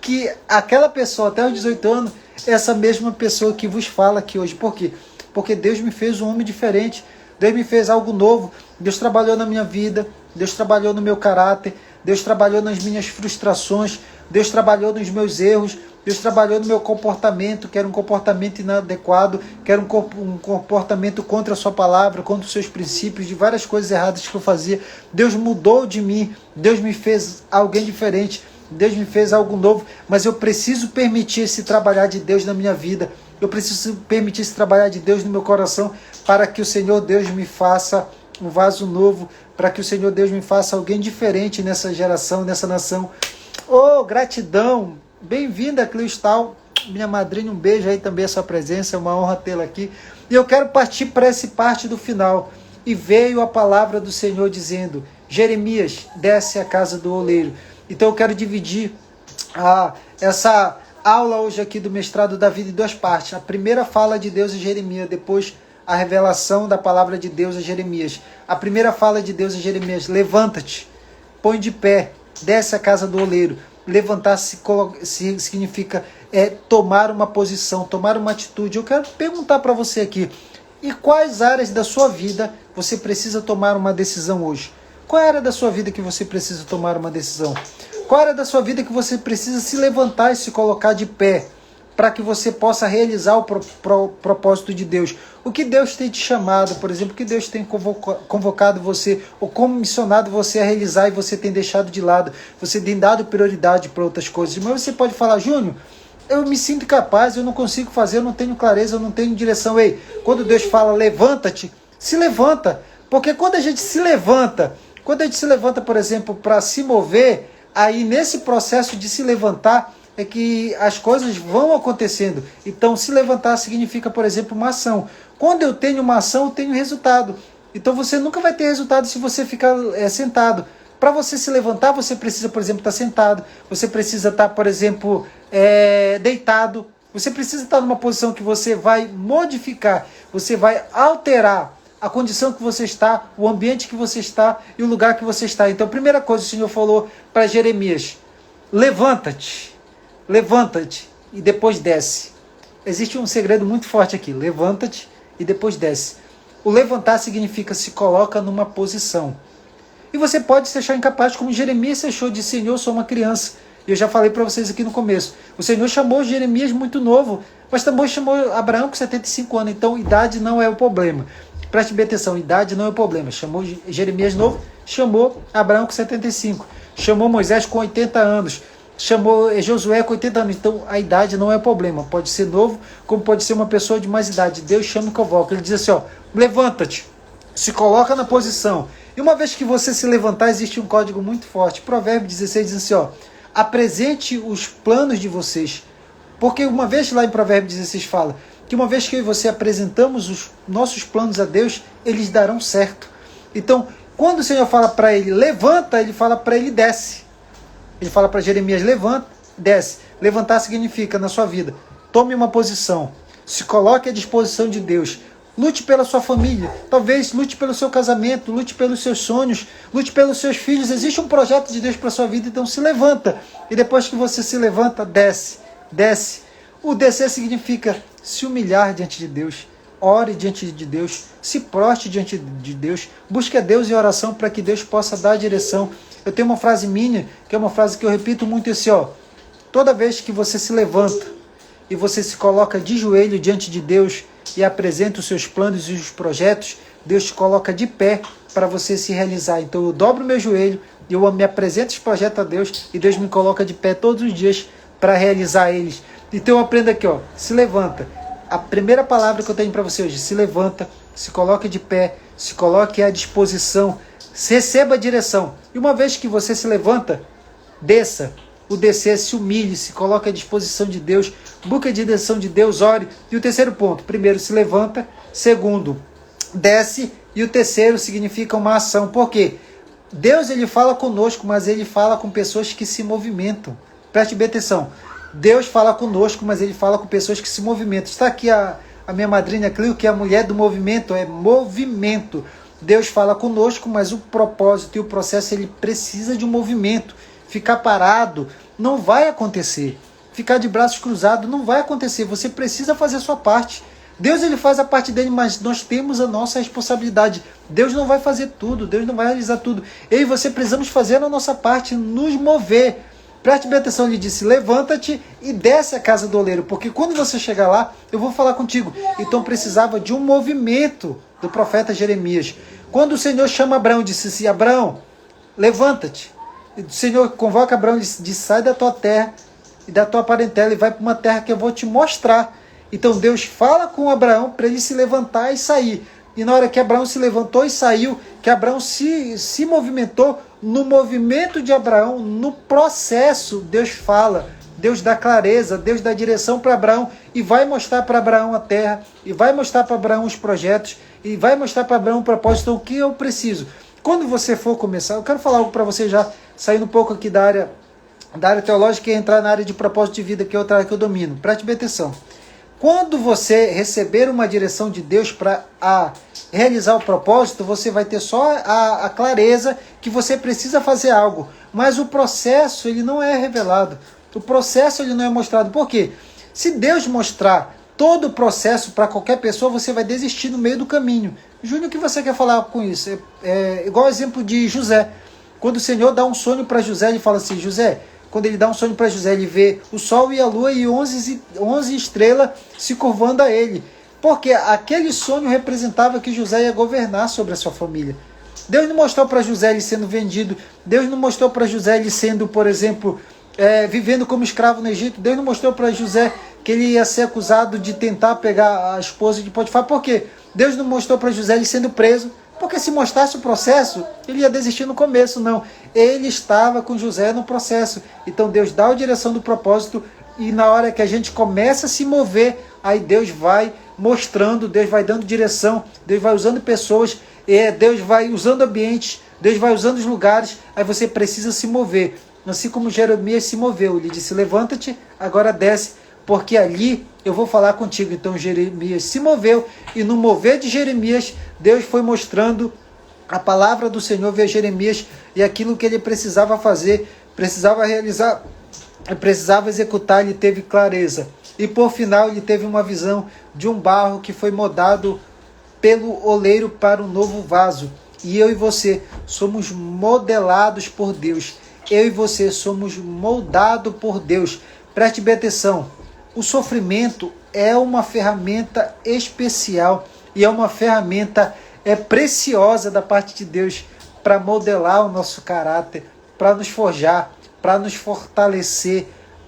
que aquela pessoa até os 18 anos é essa mesma pessoa que vos fala aqui hoje. Por quê? Porque Deus me fez um homem diferente, Deus me fez algo novo, Deus trabalhou na minha vida, Deus trabalhou no meu caráter, Deus trabalhou nas minhas frustrações, Deus trabalhou nos meus erros, Deus trabalhou no meu comportamento, que era um comportamento inadequado, que era um comportamento contra a sua palavra, contra os seus princípios, de várias coisas erradas que eu fazia. Deus mudou de mim, Deus me fez alguém diferente, Deus me fez algo novo, mas eu preciso permitir esse trabalhar de Deus na minha vida, eu preciso permitir esse trabalhar de Deus no meu coração, para que o Senhor Deus me faça um vaso novo, para que o Senhor Deus me faça alguém diferente nessa geração, nessa nação. Oh, gratidão! Bem-vinda, Clistal, minha madrinha, um beijo aí também a sua presença, é uma honra tê-la aqui. E eu quero partir para essa parte do final. E veio a palavra do Senhor dizendo, Jeremias, desce à casa do oleiro. Então eu quero dividir essa aula hoje aqui do mestrado da vida em duas partes. A primeira fala de Deus a Jeremias, depois a revelação da palavra de Deus a Jeremias. A primeira fala de Deus a Jeremias, levanta-te, põe de pé, desce à casa do oleiro. Levantar-se significa tomar uma posição, tomar uma atitude. Eu quero perguntar para você aqui, e quais áreas da sua vida você precisa tomar uma decisão hoje? Qual é a área da sua vida que você precisa tomar uma decisão? Qual é a área da sua vida que você precisa se levantar e se colocar de pé, para que você possa realizar o propósito de Deus? O que Deus tem te chamado, por exemplo, o que Deus tem convocado você, ou comissionado você a realizar e você tem deixado de lado, você tem dado prioridade para outras coisas. Mas você pode falar, Júnior, eu me sinto capaz, eu não consigo fazer, eu não tenho clareza, eu não tenho direção. Ei, quando Deus fala levanta-te, se levanta, porque quando a gente se levanta, por exemplo, para se mover, aí nesse processo de se levantar, é que as coisas vão acontecendo. Então, se levantar significa, por exemplo, uma ação. Quando eu tenho uma ação, eu tenho resultado. Então, você nunca vai ter resultado se você ficar sentado. Para você se levantar, você precisa, por exemplo, estar sentado. Você precisa estar, por exemplo, deitado. Você precisa estar numa posição que você vai modificar, você vai alterar a condição que você está, o ambiente que você está e o lugar que você está. Então, a primeira coisa que o Senhor falou para Jeremias, levanta-te e depois desce. Existe um segredo muito forte aqui, levanta-te e depois desce. O levantar significa se coloca numa posição. E você pode se achar incapaz, como Jeremias se achou, de Senhor, eu sou uma criança. Eu já falei para vocês aqui no começo. O Senhor chamou Jeremias muito novo, mas também chamou Abraão com 75 anos. Então, idade não é o problema. Preste bem atenção, idade não é o problema. Chamou Jeremias novo, chamou Abraão com 75. Chamou Moisés com 80 anos. Chamou Josué com 80 anos. Então, a idade não é o problema. Pode ser novo, como pode ser uma pessoa de mais idade. Deus chama e convoca. Ele diz assim, ó, levanta-te, se coloca na posição. E uma vez que você se levantar, existe um código muito forte. Provérbio 16 diz assim, ó, apresente os planos de vocês. Porque uma vez lá em Provérbio 16 fala que uma vez que eu e você apresentamos os nossos planos a Deus, eles darão certo. Então, Quando o Senhor fala para ele levanta, ele fala para ele desce. Ele fala para Jeremias levanta, desce. Levantar significa na sua vida, tome uma posição, se coloque à disposição de Deus. Lute pela sua família, talvez lute pelo seu casamento, lute pelos seus sonhos, lute pelos seus filhos. Existe um projeto de Deus para a sua vida, então se levanta. E depois que você se levanta, desce, desce. O descer significa se humilhar diante de Deus, ore diante de Deus, se proste diante de Deus, busque a Deus em oração para que Deus possa dar a direção. Eu tenho uma frase minha, que é uma frase que eu repito muito assim, ó. Toda vez que você se levanta e você se coloca de joelho diante de Deus e apresenta os seus planos e os projetos, Deus te coloca de pé para você se realizar. Então eu dobro meu joelho, eu me apresento os projetos a Deus e Deus me coloca de pé todos os dias para realizar eles. Então eu aprendo aqui, ó, se levanta. A primeira palavra que eu tenho para você hoje, se levanta, se coloque de pé, se coloque à disposição, receba a direção. E uma vez que você se levanta, desça. O descer, se humilhe, se coloque à disposição de Deus, busque a direção de Deus, ore. E o terceiro ponto, primeiro, se levanta. Segundo, desce. E o terceiro significa uma ação. Por quê? Deus, ele fala conosco, mas ele fala com pessoas que se movimentam. Preste bem atenção. Deus fala conosco, mas ele fala com pessoas que se movimentam. Está aqui a minha madrinha Clio, que é a mulher do movimento, é movimento. Deus fala conosco, mas o propósito e o processo, ele precisa de um movimento. Ficar parado não vai acontecer. Ficar de braços cruzados não vai acontecer. Você precisa fazer a sua parte. Deus, ele faz a parte dele, mas nós temos a nossa responsabilidade. Deus não vai fazer tudo, Deus não vai realizar tudo. Eu e você precisamos fazer a nossa parte, nos mover. Preste bem atenção, ele disse, levanta-te e desce a casa do oleiro, porque quando você chegar lá, eu vou falar contigo. Então precisava de um movimento do profeta Jeremias. Quando o Senhor chama Abraão, disse assim, Abraão, levanta-te. O Senhor convoca Abraão e diz, sai da tua terra e da tua parentela e vai para uma terra que eu vou te mostrar. Então Deus fala com Abraão para ele se levantar e sair. E na hora que Abraão se levantou e saiu, que Abraão se movimentou, no movimento de Abraão, no processo, Deus fala, Deus dá clareza, Deus dá direção para Abraão e vai mostrar para Abraão a terra, e vai mostrar para Abraão os projetos, e vai mostrar para Abraão o propósito. Então, o que eu preciso? Quando você for começar, eu quero falar algo para você já, saindo um pouco aqui da área teológica e entrar na área de propósito de vida, que é outra área que eu domino. Preste bem atenção. Quando você receber uma direção de Deus para realizar o propósito, você vai ter só a clareza que você precisa fazer algo. Mas o processo, ele não é revelado. O processo, ele não é mostrado. Por quê? Se Deus mostrar todo o processo para qualquer pessoa, você vai desistir no meio do caminho. Júnior, o que você quer falar com isso? É igual o exemplo de José. Quando o Senhor dá um sonho para José, ele fala assim, José, quando ele dá um sonho para José, ele vê o sol e a lua e 11 estrelas se curvando a ele. Porque aquele sonho representava que José ia governar sobre a sua família. Deus não mostrou para José ele sendo vendido. Deus não mostrou para José ele sendo, por exemplo, vivendo como escravo no Egito. Deus não mostrou para José que ele ia ser acusado de tentar pegar a esposa de Potifar. Por quê? Deus não mostrou para José ele sendo preso. Porque se mostrasse o processo, ele ia desistir no começo, não. Ele estava com José no processo. Então Deus dá a direção do propósito e na hora que a gente começa a se mover, aí Deus vai mostrando, Deus vai dando direção, Deus vai usando pessoas, Deus vai usando ambientes, Deus vai usando os lugares, aí você precisa se mover. Assim como Jeremias se moveu, ele disse, levanta-te, agora desce, porque ali eu vou falar contigo. Então Jeremias se moveu, e no mover de Jeremias, Deus foi mostrando a palavra do Senhor via Jeremias, e aquilo que ele precisava fazer, precisava realizar, precisava executar, ele teve clareza. E por final ele teve uma visão de um barro que foi moldado pelo oleiro para um novo vaso. E eu e você somos modelados por Deus. Eu e você somos moldados por Deus. Preste bem atenção. O sofrimento é uma ferramenta especial e é uma ferramenta preciosa da parte de Deus para modelar o nosso caráter, para nos forjar, para nos fortalecer.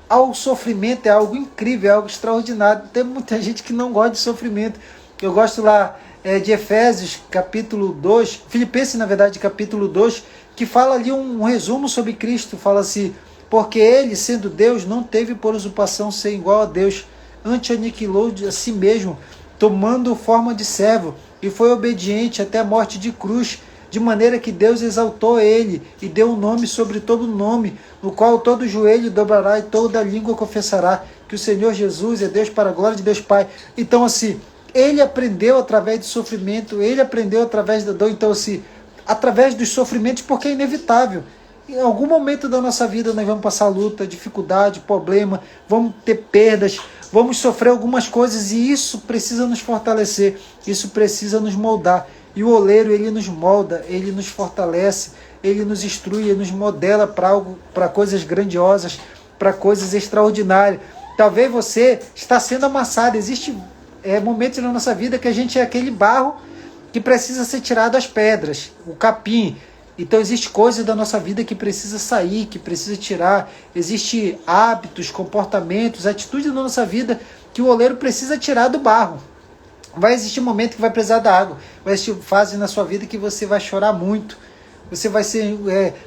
O sofrimento é algo incrível, é algo extraordinário. Tem muita gente que não gosta de sofrimento. Eu gosto lá de Efésios, capítulo 2, Filipenses, na verdade, capítulo 2, que fala ali um resumo sobre Cristo. Fala assim, porque ele, sendo Deus, não teve por usurpação ser igual a Deus, antes aniquilou a si mesmo, tomando forma de servo, e foi obediente até a morte de cruz, de maneira que Deus exaltou ele e deu um nome sobre todo nome, no qual todo joelho dobrará e toda língua confessará que o Senhor Jesus é Deus, para a glória de Deus Pai. Então, assim, ele aprendeu através do sofrimento, ele aprendeu através da dor. Então, assim, através dos sofrimentos, porque é inevitável. Em algum momento da nossa vida nós vamos passar luta, dificuldade, problema, vamos ter perdas, vamos sofrer algumas coisas, e isso precisa nos fortalecer, isso precisa nos moldar. E o oleiro, ele nos molda, ele nos fortalece, ele nos instrui, ele nos modela para algo, para coisas grandiosas, para coisas extraordinárias. Talvez você está sendo amassado. Existe momentos na nossa vida que a gente é aquele barro que precisa ser tirado as pedras, o capim. Então existe coisas da nossa vida que precisa sair, que precisa tirar. Existe hábitos, comportamentos, atitudes da nossa vida que o oleiro precisa tirar do barro. Vai existir um momento que vai precisar da água. Vai existir fase na sua vida que você vai chorar muito. Você vai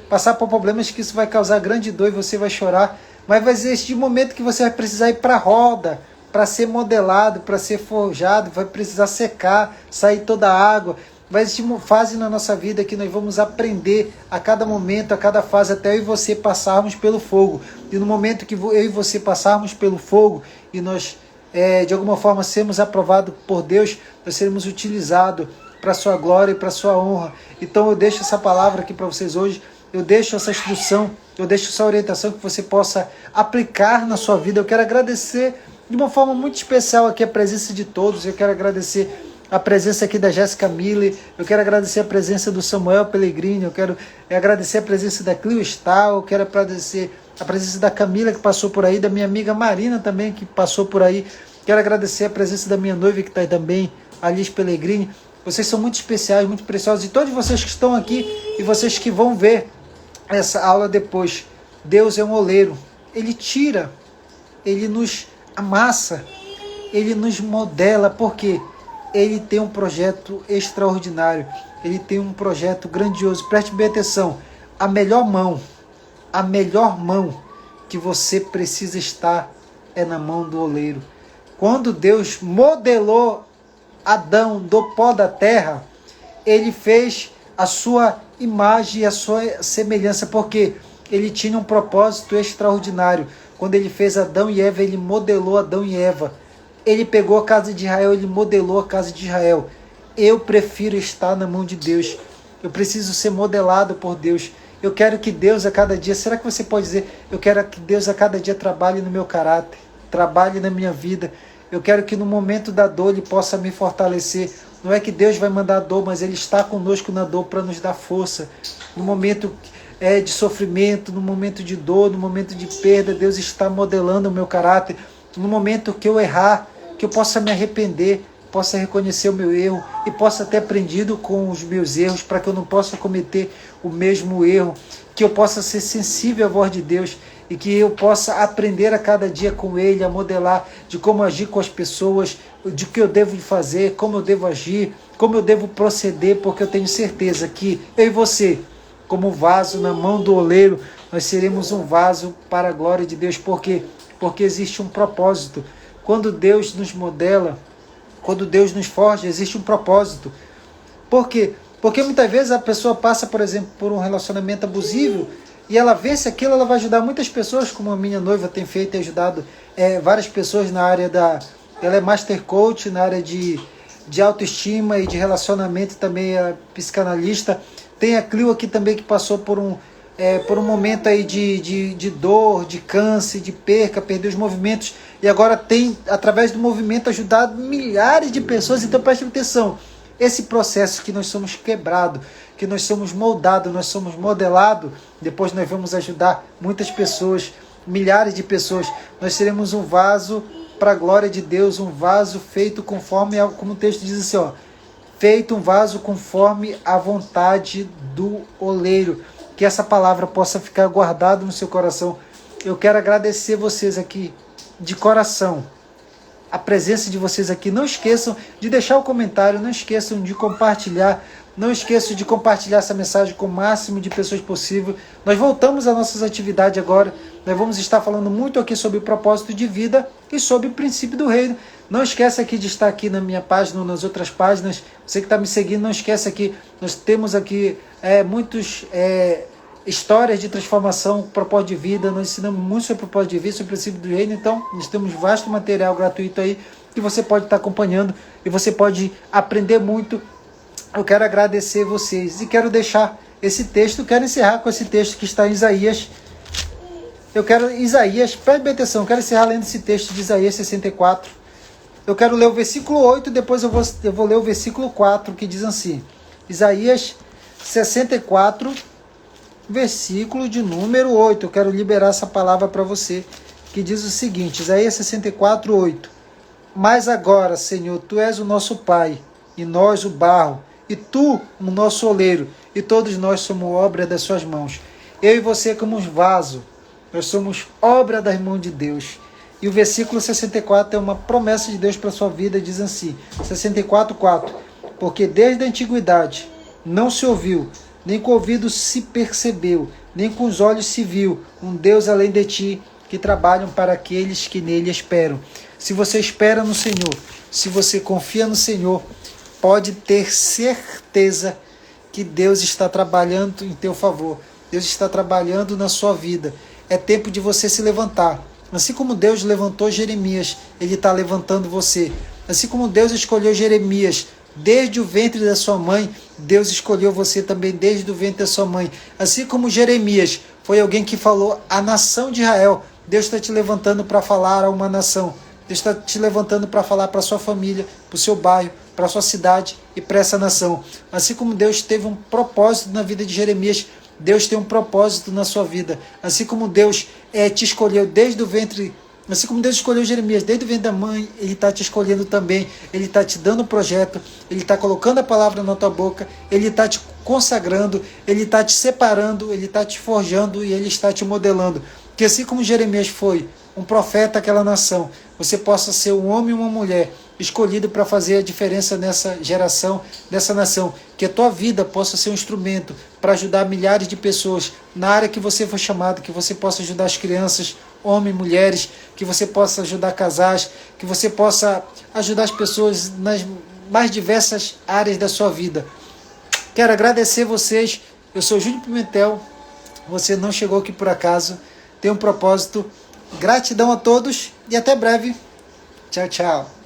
passar por problemas que isso vai causar grande dor e você vai chorar. Mas vai existir um momento que você vai precisar ir para a roda, para ser modelado, para ser forjado, vai precisar secar, sair toda a água. Vai existir uma fase na nossa vida que nós vamos aprender a cada momento, a cada fase, até eu e você passarmos pelo fogo. E no momento que eu e você passarmos pelo fogo e nós, de alguma forma, sermos aprovados por Deus, nós seremos utilizados para a sua glória e para a sua honra. Então eu deixo essa palavra aqui para vocês hoje, eu deixo essa instrução, eu deixo essa orientação que você possa aplicar na sua vida. Eu quero agradecer de uma forma muito especial aqui a presença de todos. Eu quero agradecer a presença aqui da Jéssica Mille, eu quero agradecer a presença do Samuel Pellegrini, eu quero agradecer a presença da Clio Stal, eu quero agradecer a presença da Camila que passou por aí, da minha amiga Marina também que passou por aí, quero agradecer a presença da minha noiva que está aí também, Alice Pellegrini. Vocês são muito especiais, muito preciosos, e todos vocês que estão aqui e vocês que vão ver essa aula depois. Deus é um oleiro, Ele tira, Ele nos amassa, Ele nos modela, porque Ele tem um projeto extraordinário, Ele tem um projeto grandioso. Preste bem atenção, a melhor mão que você precisa estar é na mão do oleiro. Quando Deus modelou Adão do pó da terra, Ele fez a sua imagem e a sua semelhança, porque Ele tinha um propósito extraordinário. Quando Ele fez Adão e Eva, Ele modelou Adão e Eva. Ele pegou a casa de Israel, Ele modelou a casa de Israel. Eu prefiro estar na mão de Deus. Eu preciso ser modelado por Deus. Eu quero que Deus a cada dia, será que você pode dizer, eu quero que Deus a cada dia trabalhe no meu caráter, trabalhe na minha vida. Eu quero que no momento da dor Ele possa me fortalecer. Não é que Deus vai mandar dor, mas Ele está conosco na dor para nos dar força. No momento de sofrimento, no momento de dor, no momento de perda, Deus está modelando o meu caráter. No momento que eu errar, que eu possa me arrepender, possa reconhecer o meu erro e possa ter aprendido com os meus erros, para que eu não possa cometer o mesmo erro, que eu possa ser sensível à voz de Deus e que eu possa aprender a cada dia com Ele, a modelar de como agir com as pessoas, de o que eu devo fazer, como eu devo agir, como eu devo proceder, porque eu tenho certeza que eu e você, como vaso na mão do oleiro, nós seremos um vaso para a glória de Deus, porque existe um propósito. Quando Deus nos modela, quando Deus nos forja, existe um propósito. Por quê? Porque muitas vezes a pessoa passa, por exemplo, por um relacionamento abusivo e ela vence aquilo, ela vai ajudar muitas pessoas, como a minha noiva tem feito e ajudado várias pessoas na área da... Ela é Master Coach na área de autoestima e de relacionamento, também é psicanalista. Tem a Clio aqui também que passou por um momento aí de dor, de câncer, de perca, perdeu os movimentos e agora tem, através do movimento, ajudado milhares de pessoas. Então preste atenção, esse processo que nós somos quebrados, que nós somos moldados, nós somos modelados, depois nós vamos ajudar muitas pessoas, milhares de pessoas. Nós seremos um vaso para a glória de Deus, um vaso feito conforme, como o texto diz assim, ó, feito um vaso conforme a vontade do oleiro. Que essa palavra possa ficar guardada no seu coração. Eu quero agradecer vocês aqui de coração. a presença de vocês aqui. Não esqueçam de deixar o comentário, não esqueçam de compartilhar, não esqueçam de compartilhar essa mensagem com o máximo de pessoas possível. Nós voltamos às nossas atividades agora. Nós vamos estar falando muito aqui sobre o propósito de vida e sobre o princípio do reino. Não esqueça aqui de estar aqui na minha página ou nas outras páginas. Você que está me seguindo, não esqueça aqui. Nós temos aqui muitos histórias de transformação, propósito de vida. Nós ensinamos muito sobre o propósito de vida, sobre o princípio do reino. Então, nós temos vasto material gratuito aí que você pode estar acompanhando e você pode aprender muito. Eu quero agradecer vocês e quero deixar esse texto, quero encerrar com esse texto que está em Isaías. Preste bem atenção, eu quero encerrar lendo esse texto de Isaías 64. Eu quero ler o versículo 8 e depois eu vou ler o versículo 4, que diz assim. Isaías 64, versículo de número 8. Eu quero liberar essa palavra para você, que diz o seguinte, Isaías 64, 8. Mas agora, Senhor, Tu és o nosso Pai, e nós o barro, e Tu o nosso oleiro, e todos nós somos obra das Suas mãos. Eu e você como um vaso, nós somos obra das mãos de Deus. E o versículo 64 é uma promessa de Deus para a sua vida, diz assim, 64, 4. Porque desde a antiguidade não se ouviu, nem com o ouvido se percebeu, nem com os olhos se viu, um Deus além de ti, que trabalham para aqueles que nele esperam. Se você espera no Senhor, se você confia no Senhor, pode ter certeza que Deus está trabalhando em teu favor. Deus está trabalhando na sua vida. É tempo de você se levantar. Assim como Deus levantou Jeremias, Ele está levantando você. Assim como Deus escolheu Jeremias desde o ventre da sua mãe, Deus escolheu você também desde o ventre da sua mãe. Assim como Jeremias foi alguém que falou à nação de Israel, Deus está te levantando para falar a uma nação. Deus está te levantando para falar para a sua família, para o seu bairro, para a sua cidade e para essa nação. Assim como Deus teve um propósito na vida de Jeremias, Deus tem um propósito na sua vida. Assim como Deus te escolheu desde o ventre, assim como Deus escolheu Jeremias desde o ventre da mãe, Ele está te escolhendo também. Ele está te dando um projeto, Ele está colocando a palavra na tua boca, Ele está te consagrando, Ele está te separando, Ele está te forjando e Ele está te modelando. Que assim como Jeremias foi um profeta àquela nação, você possa ser um homem e uma mulher escolhido para fazer a diferença nessa geração, nessa nação. Que a tua vida possa ser um instrumento para ajudar milhares de pessoas na área que você for chamado, que você possa ajudar as crianças, homens, mulheres, que você possa ajudar casais, que você possa ajudar as pessoas nas mais diversas áreas da sua vida. Quero agradecer vocês. Eu sou Júnior Pimentel. Você não chegou aqui por acaso. Tem um propósito. Gratidão a todos e até breve. Tchau, tchau.